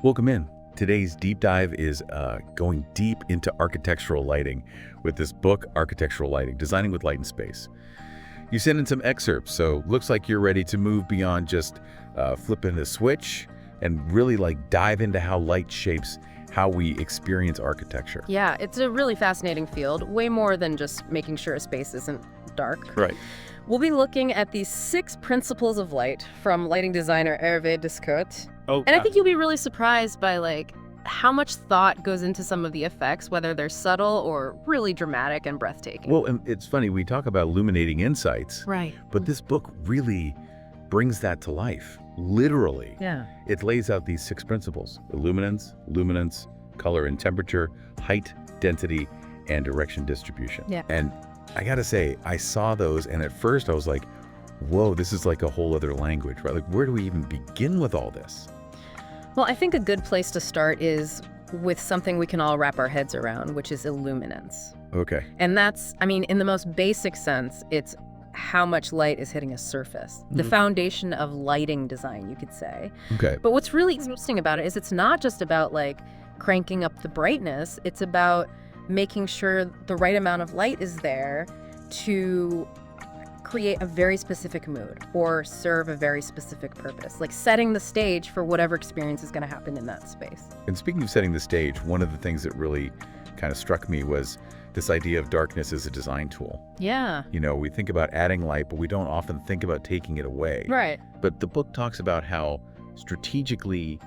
Welcome in. Today's deep dive is going deep into architectural lighting with this book, Architectural Lighting, Designing with Light and Space. You sent in some excerpts, so looks like you're ready to move beyond just flipping a switch and really dive into how light shapes how we experience architecture. Yeah, it's a really fascinating field, way more than just making sure a space isn't dark. Right. We'll be looking at these 6 principles of light from lighting designer Hervé Descotes. And I think you'll be really surprised by how much thought goes into some of the effects, whether they're subtle or really dramatic and breathtaking. Well, and it's funny, we talk about illuminating insights, Right. but this book really brings that to life, literally. Yeah. It lays out these 6 principles: illuminance, luminance, color and temperature, height, density, and direction distribution. Yeah. And I gotta say, I saw those, and at first I was like, whoa, this is like a whole other language, right? Where do we even begin with all this? Well, I think a good place to start is with something we can all wrap our heads around, which is illuminance. Okay. And that's, in the most basic sense, it's how much light is hitting a surface. The foundation of lighting design, you could say. Okay. But what's really interesting about it is it's not just about cranking up the brightness. It's about making sure the right amount of light is there to create a very specific mood or serve a very specific purpose, setting the stage for whatever experience is going to happen in that space. And speaking of setting the stage, one of the things that really kind of struck me was this idea of darkness as a design tool. Yeah. We think about adding light, but we don't often think about taking it away. Right. But the book talks about how strategically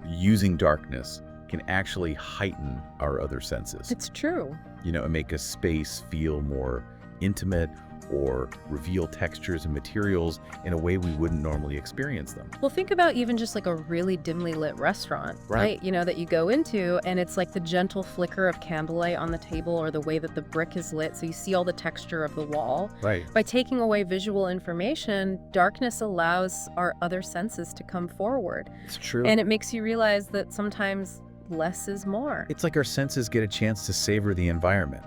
using darkness can actually heighten our other senses. It's true. And make a space feel more intimate or reveal textures and materials in a way we wouldn't normally experience them. Well, think about even just a really dimly lit restaurant, right? That you go into and it's the gentle flicker of candlelight on the table or the way that the brick is lit, so you see all the texture of the wall. Right. By taking away visual information, darkness allows our other senses to come forward. It's true. And it makes you realize that sometimes less is more. It's like our senses get a chance to savor the environment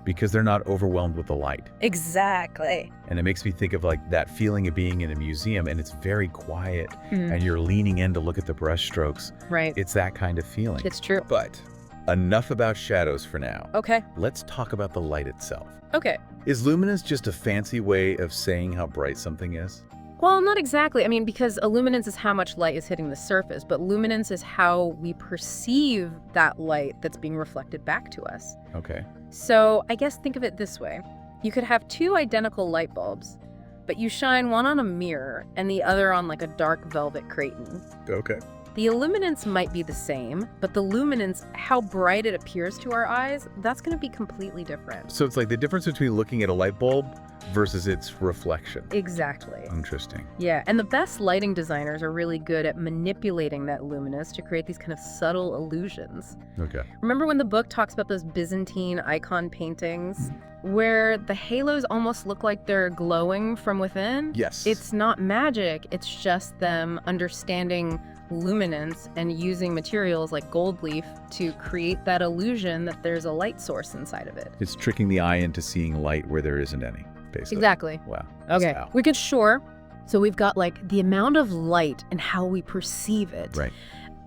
because they're not overwhelmed with the light. Exactly. And it makes me think of that feeling of being in a museum and it's very quiet and you're leaning in to look at the brush strokes. Right. It's that kind of feeling. It's true. But enough about shadows for now. Okay. Let's talk about the light itself. Okay. Is luminance just a fancy way of saying how bright something is? Well, not exactly. Because illuminance is how much light is hitting the surface, but luminance is how we perceive that light that's being reflected back to us. Okay. So I guess think of it this way. You could have 2 identical light bulbs, but you shine one on a mirror and the other on a dark velvet creighton. Okay. The illuminance might be the same, but the luminance, how bright it appears to our eyes, that's going to be completely different. So it's the difference between looking at a light bulb versus its reflection. Exactly. Interesting. Yeah, and the best lighting designers are really good at manipulating that luminance to create these kind of subtle illusions. Okay. Remember when the book talks about those Byzantine icon paintings where the halos almost look like they're glowing from within? Yes. It's not magic, it's just them understanding luminance and using materials like gold leaf to create that illusion that there's a light source inside of it. It's tricking the eye into seeing light where there isn't any, basically. Exactly. Wow. Okay. Wow. We could So we've got the amount of light and how we perceive it. Right.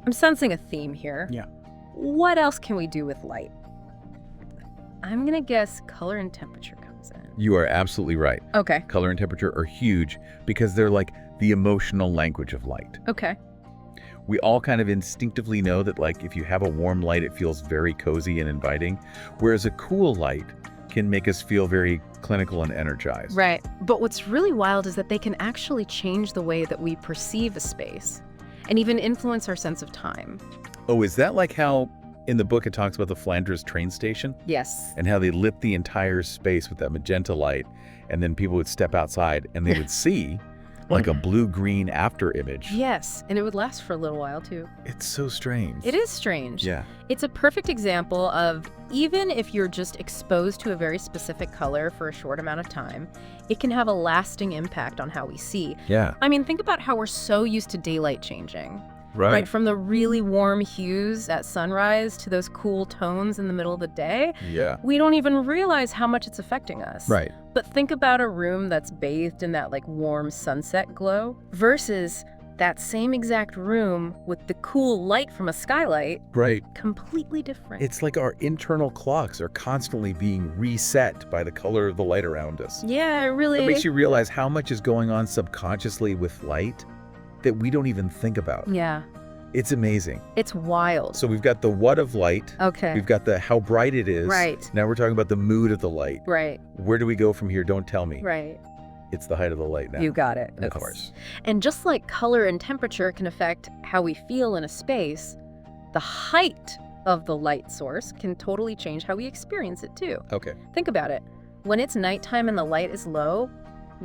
I'm sensing a theme here. Yeah. What else can we do with light? I'm going to guess color and temperature comes in. You are absolutely right. Okay. Color and temperature are huge because they're the emotional language of light. Okay. We all kind of instinctively know that if you have a warm light, it feels very cozy and inviting, whereas a cool light can make us feel very clinical and energized. Right. But what's really wild is that they can actually change the way that we perceive a space and even influence our sense of time. Oh, is that how in the book it talks about the Flanders train station? Yes. And how they lit the entire space with that magenta light, and then people would step outside and they would see a blue-green after image. Yes, and it would last for a little while too. It's so strange. It is strange. Yeah. It's a perfect example of even if you're just exposed to a very specific color for a short amount of time, it can have a lasting impact on how we see. Yeah. Think about how we're so used to daylight changing. Right. From the really warm hues at sunrise to those cool tones in the middle of the day. Yeah. We don't even realize how much it's affecting us. Right. But think about a room that's bathed in that warm sunset glow versus that same exact room with the cool light from a skylight, Right. completely different. It's like our internal clocks are constantly being reset by the color of the light around us. yeah, it really It makes you realize how much is going on subconsciously with light that we don't even think about. Yeah, It's amazing. it's wild. So we've got the what of light. Okay. We've got the how bright it is. Right. Now we're talking about the mood of the light. Right, Where do we go from here? Don't tell me. right. It's the height of the light now. You got it. Of course. And just like color and temperature can affect how we feel in a space, the height of the light source can totally change how we experience it too. Okay. Think about it. When it's nighttime and the light is low,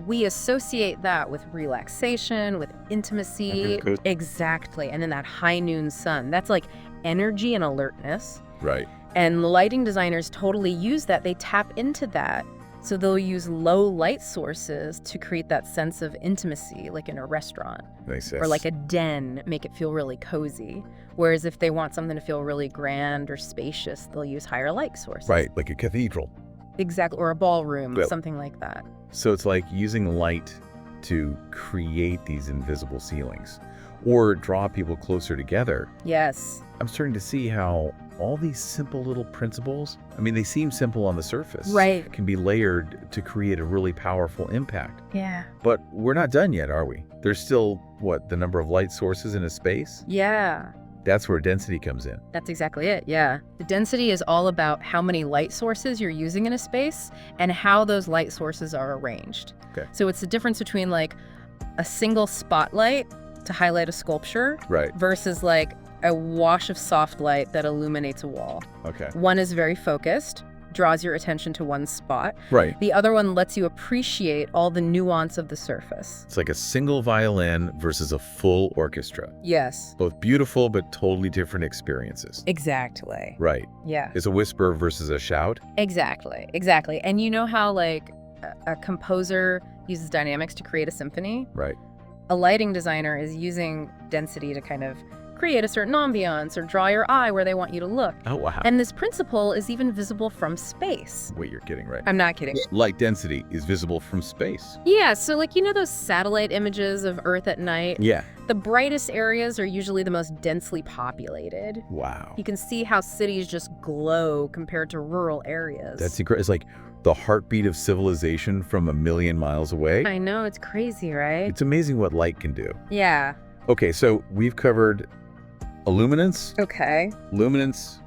we associate that with relaxation, with intimacy. Good. Exactly. And then that high noon sun, that's like energy and alertness. Right. And lighting designers totally use that. They tap into that. So they'll use low light sources to create that sense of intimacy, like in a restaurant. Nice. Or like a den, make it feel really cozy. Whereas if they want something to feel really grand or spacious, they'll use higher light sources. Right, like a cathedral. Exactly, or a ballroom, Well- something like that. So it's like using light to create these invisible ceilings or draw people closer together. Yes. I'm starting to see how all these simple little principles, I mean, they seem simple on the surface, Right. can be layered to create a really powerful impact. Yeah. But we're not done yet, are we? There's still, what, the number of light sources in a space? Yeah. That's where density comes in. That's exactly it, yeah. The density is all about how many light sources you're using in a space and how those light sources are arranged. Okay. So it's the difference between like a single spotlight to highlight a sculpture Right. versus like a wash of soft light that illuminates a wall. Okay. One is very focused, draws your attention to one spot. Right. The other one lets you appreciate all the nuance of the surface. It's like a single violin versus a full orchestra. Yes. Both beautiful, but totally different experiences. Exactly. Right. Yeah. It's a whisper versus a shout. Exactly. Exactly. And you know how like a composer uses dynamics to create a symphony? Right. A lighting designer is using density to kind of create a certain ambiance or draw your eye where they want you to look. Oh, wow. And this principle is even visible from space. Wait, you're kidding, right? I'm not kidding. Light density is visible from space. Yeah, so like, you know those satellite images of Earth at night? Yeah. The brightest areas are usually the most densely populated. Wow. You can see how cities just glow compared to rural areas. That's incredible. It's like the heartbeat of civilization from a million miles away. I know, it's crazy, right? It's amazing what light can do. Yeah. Okay, so we've covered illuminance, Okay. luminance,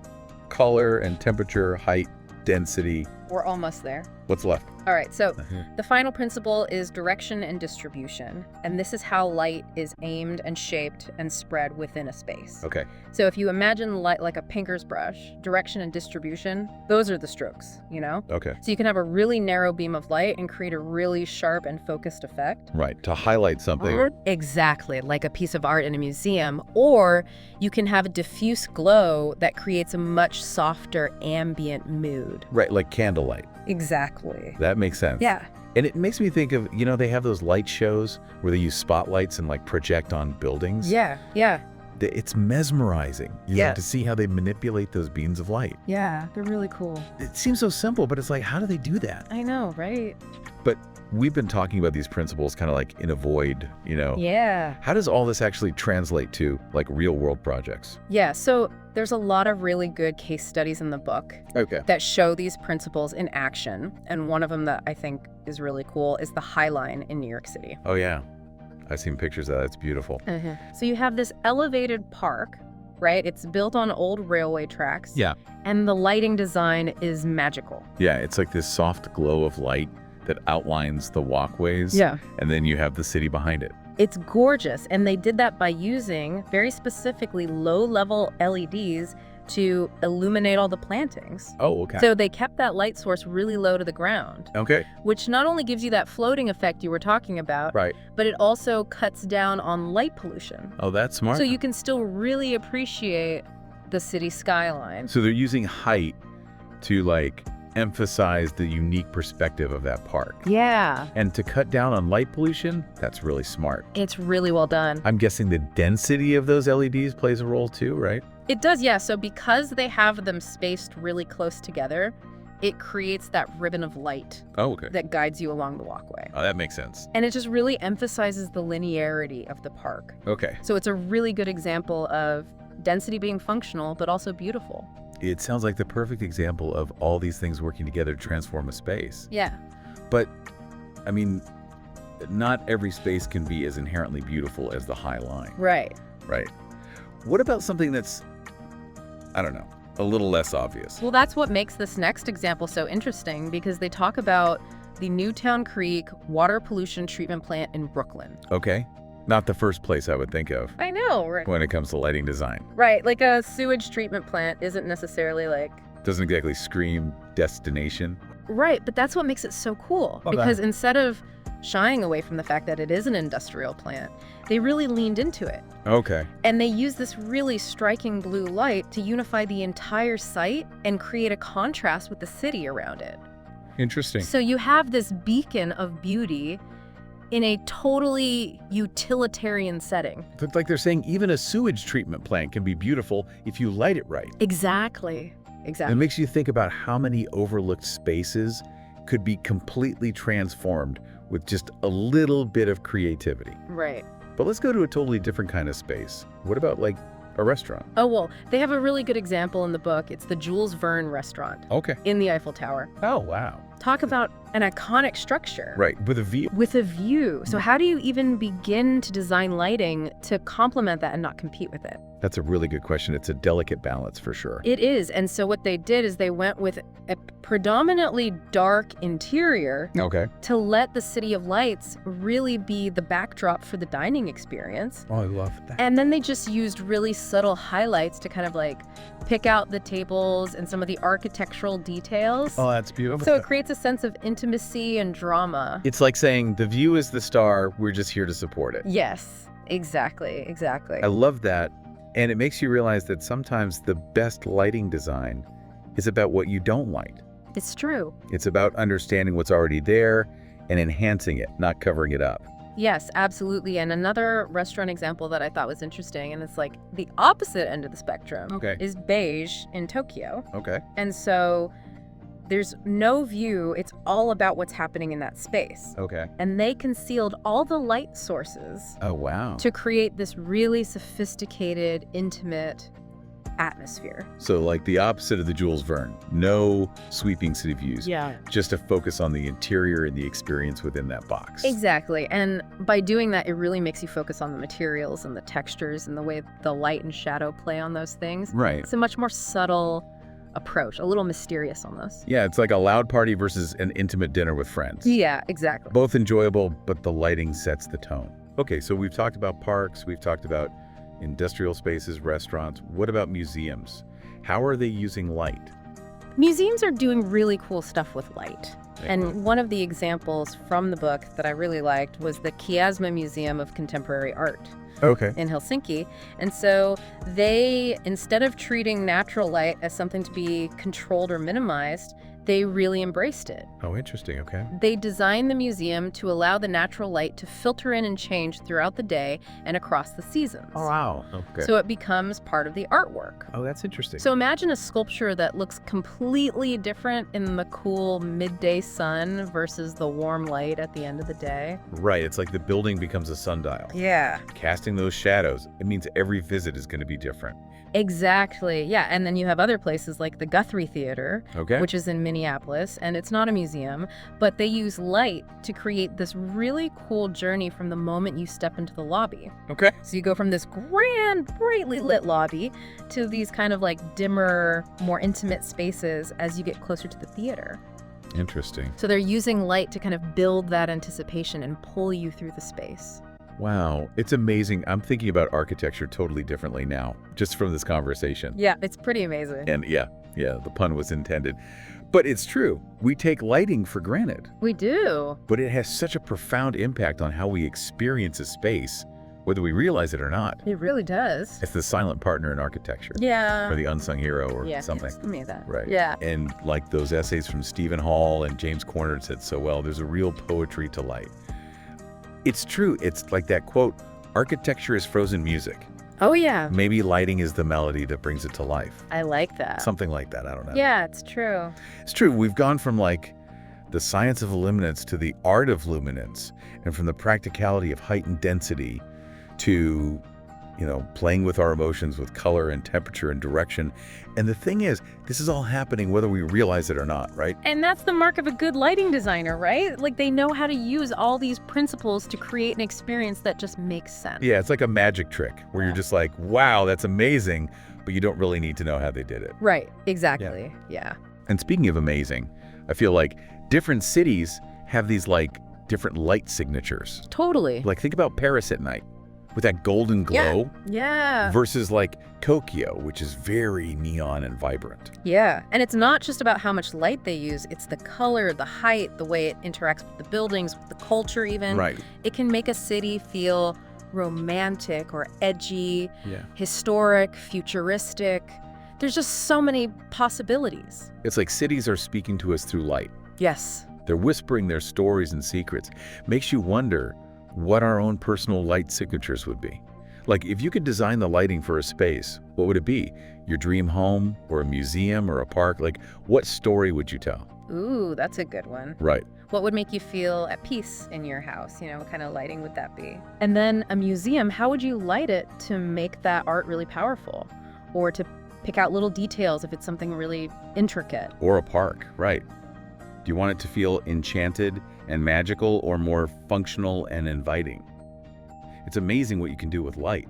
color and temperature, height, density. We're almost there. What's left? All right, so the final principle is direction and distribution, and this is how light is aimed and shaped and spread within a space. Okay. So if you imagine light like a painter's brush, direction and distribution, those are the strokes, you know? Okay. So you can have a really narrow beam of light and create a really sharp and focused effect. Right. To highlight something. Exactly, like a piece of art in a museum. Or you can have a diffuse glow that creates a much softer ambient mood. Right, like candlelight. Exactly. That makes sense. Yeah. And it makes me think of, you know, they have those light shows where they use spotlights and like project on buildings. Yeah, yeah. It's mesmerizing, you know, Yes. to see how they manipulate those beams of light. Yeah, they're really cool. It seems so simple, but it's like, how do they do that? I know, right? But we've been talking about these principles kind of like in a void, you know. Yeah. How does all this actually translate to like real world projects? Yeah, so there's a lot of really good case studies in the book Okay. that show these principles in action. And one of them that I think is really cool is the High Line in New York City. Oh, yeah. I've seen pictures of that. It's beautiful. So you have this elevated park, right? It's built on old railway tracks. Yeah. And the lighting design is magical. Yeah, it's like this soft glow of light that outlines the walkways. Yeah. And then you have the city behind it. It's gorgeous. And they did that by using very specifically low-level LEDs to illuminate all the plantings. Oh, okay. So they kept that light source really low to the ground, Okay. which not only gives you that floating effect you were talking about, Right. but it also cuts down on light pollution. Oh, that's smart. So you can still really appreciate the city skyline. So they're using height to like emphasize the unique perspective of that park. Yeah, And to cut down on light pollution, that's really smart. it's really well done. I'm guessing the density of those LEDs plays a role too, right? It does, yeah. So because they have them spaced really close together, it creates that ribbon of light Oh, okay. that guides you along the walkway. Oh, that makes sense. And it just really emphasizes the linearity of the park. Okay. So it's a really good example of density being functional, but also beautiful. It sounds like the perfect example of all these things working together to transform a space. Yeah. But, I mean, not every space can be as inherently beautiful as the high line. Right. Right. What about something that's, I don't know, a little less obvious? Well, that's what makes this next example so interesting, because they talk about the Newtown Creek Water Pollution Treatment Plant in Brooklyn. Okay. Not the first place I would think of I know, right? when it comes to lighting design. Right, like a sewage treatment plant isn't necessarily like... Doesn't exactly scream destination. Right, but that's what makes it so cool. Okay. Because instead of shying away from the fact that it is an industrial plant, they really leaned into it. Okay. And they used this really striking blue light to unify the entire site and create a contrast with the city around it. Interesting. So you have this beacon of beauty in a totally utilitarian setting. It's like they're saying even a sewage treatment plant can be beautiful if you light it right. Exactly. It makes you think about how many overlooked spaces could be completely transformed with just a little bit of creativity. Right. But let's go to a totally different kind of space. What about like a restaurant? Oh, well, they have a really good example in the book. It's the Jules Verne restaurant Okay. in the Eiffel Tower. Oh, wow. Talk about an iconic structure. Right, with a view. With a view. So how do you even begin to design lighting to complement that and not compete with it? That's a really good question. It's a delicate balance for sure. It is. And so what they did is they went with a predominantly dark interior Okay. to let the City of Lights really be the backdrop for the dining experience. Oh, I love that. And then they just used really subtle highlights to kind of like pick out the tables and some of the architectural details. Oh, that's beautiful. So it creates a sense of intimacy and drama. It's like saying the view is the star, we're just here to support it. Yes, exactly. I love that. And it makes you realize that sometimes the best lighting design is about what you don't light. It's true. It's about understanding what's already there and enhancing it, not covering it up. Yes, absolutely. And another restaurant example that I thought was interesting, and it's like the opposite end of the spectrum, Okay. is beige in Tokyo. Okay. And so there's no view. It's all about what's happening in that space. Okay. And they concealed all the light sources Oh, wow. to create this really sophisticated, intimate atmosphere. So like the opposite of the Jules Verne. No sweeping city views. Yeah. Just a focus on the interior and the experience within that box. Exactly. And by doing that, it really makes you focus on the materials and the textures and the way the light and shadow play on those things. Right. It's a much more subtle approach, a little mysterious almost. Yeah, it's like a loud party versus an intimate dinner with friends. Yeah, exactly. Both enjoyable, but the lighting sets the tone. Okay, so we've talked about parks, we've talked about industrial spaces, restaurants. What about museums? How are they using light? Museums are doing really cool stuff with light. And one of the examples from the book that I really liked was the Kiasma Museum of Contemporary Art Okay. in Helsinki. And so they, instead of treating natural light as something to be controlled or minimized, they really embraced it. Oh, interesting. Okay. They designed the museum to allow the natural light to filter in and change throughout the day and across the seasons. Oh, wow. Okay. So it becomes part of the artwork. Oh, that's interesting. So imagine a sculpture that looks completely different in the cool midday sun versus the warm light at the end of the day. Right. It's like the building becomes a sundial. Yeah. Casting those shadows, it means every visit is going to be different. Exactly. Yeah. And then you have other places like the Guthrie Theater, Okay. which is in Minneapolis, and it's not a museum, but they use light to create this really cool journey from the moment you step into the lobby. Okay. So you go from this grand, brightly lit lobby to these kind of like dimmer, more intimate spaces as you get closer to the theater. Interesting. So they're using light to kind of build that anticipation and pull you through the space. Wow. It's amazing. I'm thinking about architecture totally differently now, just from this conversation. Yeah, it's pretty amazing. And yeah, the pun was intended. But it's true. We take lighting for granted, We do. but it has such a profound impact on how we experience a space, whether we realize it or not. It really does. It's the silent partner in architecture, Yeah. or the unsung hero, or Yeah, something. Give me that. Right. Yeah. And like those essays from Stephen Hall and James Corner said so well, there's a real poetry to light. It's true. It's like that quote, architecture is frozen music. Oh, yeah. Maybe lighting is the melody that brings it to life. I like that. Something like that, I don't know. Yeah, it's true. It's true, we've gone from like the science of illuminance to the art of luminance, and from the practicality of height and density to, playing with our emotions with color and temperature and direction. And the thing is, this is all happening whether we realize it or not, right? And that's the mark of a good lighting designer, right? Like, they know how to use all these principles to create an experience that just makes sense. Yeah, it's like a magic trick where you're just like, wow, that's amazing, but you don't really need to know how they did it. Right, exactly. Yeah. And speaking of amazing, I feel like different cities have these like different light signatures. Totally. Like think about Paris at night with that golden glow Yeah. versus like Tokyo, which is very neon and vibrant. Yeah. And it's not just about how much light they use. It's the color, the height, the way it interacts with the buildings, with the culture even. Right. It can make a city feel romantic or edgy, Yeah. historic, futuristic. There's just so many possibilities. It's like cities are speaking to us through light. Yes. They're whispering their stories and secrets. Makes you wonder what our own personal light signatures would be. Like if you could design the lighting for a space, what would it be? Your dream home or a museum or a park? Like what story would you tell? Ooh, that's a good one. Right. What would make you feel at peace in your house? What kind of lighting would that be? And then a museum, how would you light it to make that art really powerful? Or to pick out little details if it's something really intricate? Or a park, right. Do you want it to feel enchanted and magical or more functional and inviting? It's amazing what you can do with light.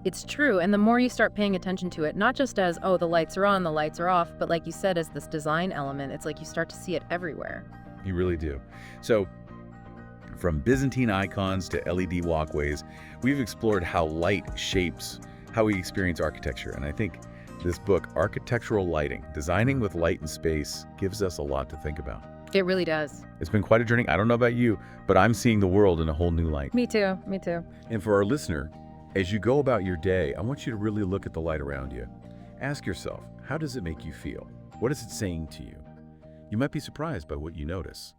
It's true, and the more you start paying attention to it, not just as, oh, the lights are on, the lights are off, but like you said, as this design element, it's like you start to see it everywhere. You really do. So, from Byzantine icons to LED walkways, we've explored how light shapes how we experience architecture. And I think this book, Architectural Lighting, Designing with Light and Space, gives us a lot to think about. It really does. It's been quite a journey. I don't know about you, but I'm seeing the world in a whole new light. Me too. Me too. And for our listener, as you go about your day, I want you to really look at the light around you. Ask yourself, how does it make you feel? What is it saying to you? You might be surprised by what you notice.